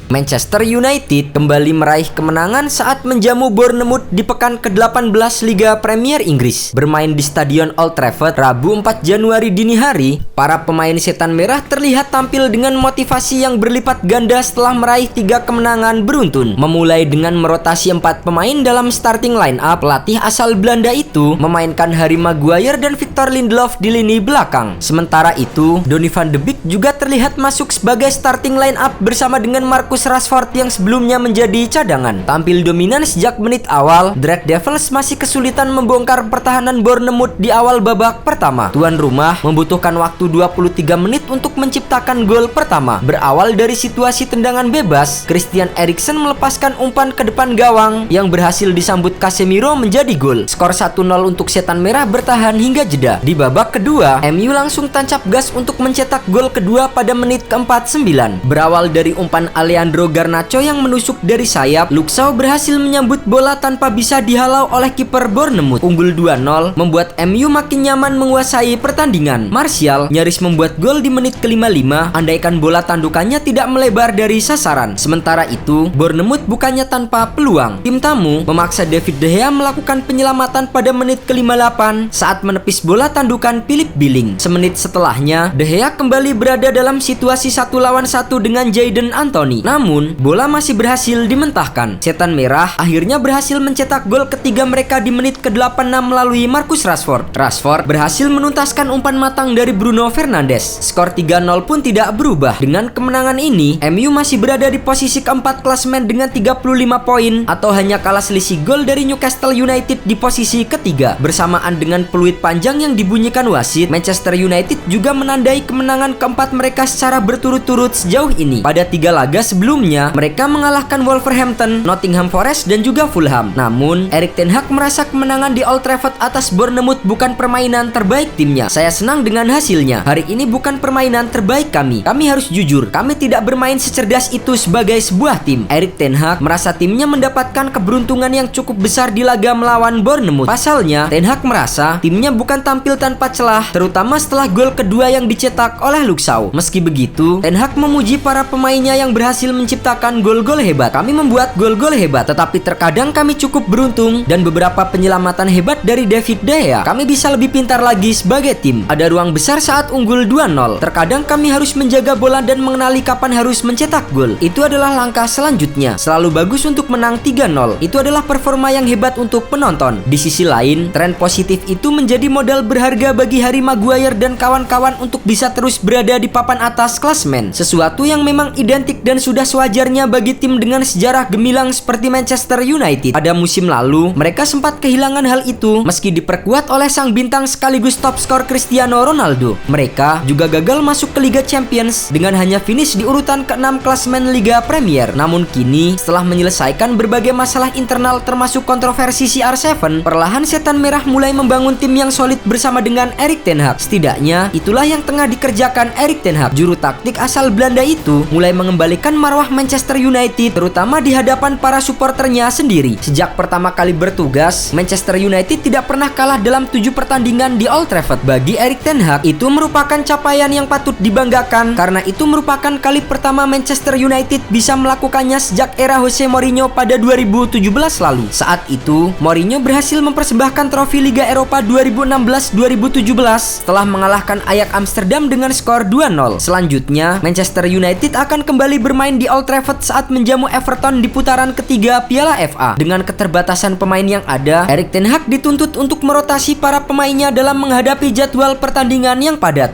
Manchester United kembali meraih kemenangan saat menjamu Bournemouth di pekan ke-18 Liga Premier Inggris. Bermain di Stadion Old Trafford Rabu 4 Januari dini hari, para pemain Setan Merah terlihat tampil dengan motivasi yang berlipat ganda setelah meraih 3 kemenangan beruntun. Memulai dengan merotasi 4 pemain dalam starting line up, pelatih asal Belanda itu memainkan Harry Maguire dan Victor Lindelof di lini belakang. Sementara itu, Donny van de Beek juga terlihat masuk sebagai starting line up bersama dengan Marcus Rashford yang sebelumnya menjadi cadangan. Tampil dominan sejak menit awal, The Red Devils masih kesulitan membongkar pertahanan Bournemouth di awal babak pertama. Tuan rumah membutuhkan waktu 23 menit untuk menciptakan gol pertama. Berawal dari situasi tendangan bebas, Christian Eriksen melepaskan umpan ke depan gawang yang berhasil disambut Casemiro menjadi gol. Skor 1-0 untuk Setan Merah bertahan hingga jeda. Di babak kedua, MU langsung tancap gas untuk mencetak gol kedua pada menit ke-49. Berawal dari umpan Alejandro Garnacho yang menusuk dari sayap, Luke Shaw berhasil menyambut bola tanpa bisa dihalau oleh kiper Bournemouth. Unggul 2-0 membuat MU makin nyaman menguasai pertandingan. Martial nyaris membuat gol di menit ke-55 andaikan bola tandukannya tidak melebar dari sasaran. Sementara itu, Bournemouth bukannya tanpa peluang. Tim tamu memaksa David De Gea melakukan penyelamatan pada menit ke-58 saat menepis bola tandukan Philip Billing. Semenit setelahnya, De Gea kembali berada dalam situasi 1 lawan 1 dengan Jadon Anthony. Namun, bola masih berhasil dimentahkan. Setan Merah akhirnya berhasil mencetak gol ketiga mereka di menit ke-86 melalui Marcus Rashford. Rashford berhasil menuntaskan umpan matang dari Bruno Fernandes. Skor 3-0 pun tidak berubah. Dengan kemenangan ini, MU masih berada di posisi keempat klasemen dengan 35 poin atau hanya kalah selisih gol dari Newcastle United di posisi ketiga. Bersamaan dengan peluit panjang yang dibunyikan wasit, Manchester United juga menandai kemenangan keempat mereka secara berturut-turut sejauh ini. Pada 3 laga sebelumnya, mereka mengalahkan Wolverhampton, Nottingham Forest, dan juga Fulham. Namun, Erik ten Hag merasa kemenangan di Old Trafford atas Bournemouth bukan permainan terbaik timnya. Saya senang dengan hasilnya. Hari ini bukan permainan terbaik kami. Kami harus jujur, kami tidak bermain secerdas itu sebagai sebuah tim. Erik ten Hag merasa timnya mendapatkan keberuntungan yang cukup besar di laga melawan Bournemouth. Pasalnya, ten Hag merasa timnya bukan tampil tanpa celah, terutama setelah gol kedua yang dicetak oleh Luke Shaw. Meski begitu, ten Hag memuji para pemainnya yang berhasil menciptakan gol-gol hebat. Kami membuat gol-gol hebat, tetapi terkadang kami cukup beruntung dan beberapa penyelamatan hebat dari David De Gea. Kami bisa lebih pintar lagi sebagai tim. Ada ruang besar saat unggul 2-0. Terkadang kami harus menjaga bola dan mengenali kapan harus mencetak gol. Itu adalah langkah selanjutnya. Selalu bagus untuk menang 3-0. Itu adalah performa yang hebat untuk penonton. Di sisi lain, tren positif itu menjadi modal berharga bagi Harry Maguire dan kawan-kawan untuk bisa terus berada di papan atas klasemen. Sesuatu yang memang identik dan sudah sewajarnya bagi tim dengan sejarah gemilang seperti Manchester United. Pada musim lalu, mereka sempat kehilangan hal itu meski diperkuat oleh sang bintang sekaligus top skor Cristiano Ronaldo. Mereka juga gagal masuk ke Liga Champions dengan hanya finish di urutan ke-6 klasemen Liga Premier. Namun kini, setelah menyelesaikan berbagai masalah internal termasuk kontroversi CR7, perlahan Setan Merah mulai membangun tim yang solid bersama dengan Erik ten Hag. Setidaknya, itulah yang tengah dikerjakan Erik ten Hag. Juru taktik asal Belanda itu mulai mengembalikan marwah Manchester United, terutama di hadapan para suporternya sendiri. Sejak pertama kali bertugas, Manchester United tidak pernah kalah dalam 7 pertandingan di Old Trafford. Bagi Erik ten Hag, itu merupakan capaian yang patut dibanggakan karena itu merupakan kali pertama Manchester United bisa melakukannya sejak era Jose Mourinho pada 2017 lalu. Saat itu, Mourinho berhasil mempersembahkan trofi Liga Eropa 2016-2017 setelah mengalahkan Ajax Amsterdam dengan skor 2-0. Selanjutnya, Manchester United akan kembali bermain di Old Trafford saat menjamu Everton di putaran ketiga Piala FA. Dengan keterbatasan pemain yang ada, Erik ten Hag dituntut untuk merotasi para pemainnya dalam menghadapi jadwal pertandingan yang padat.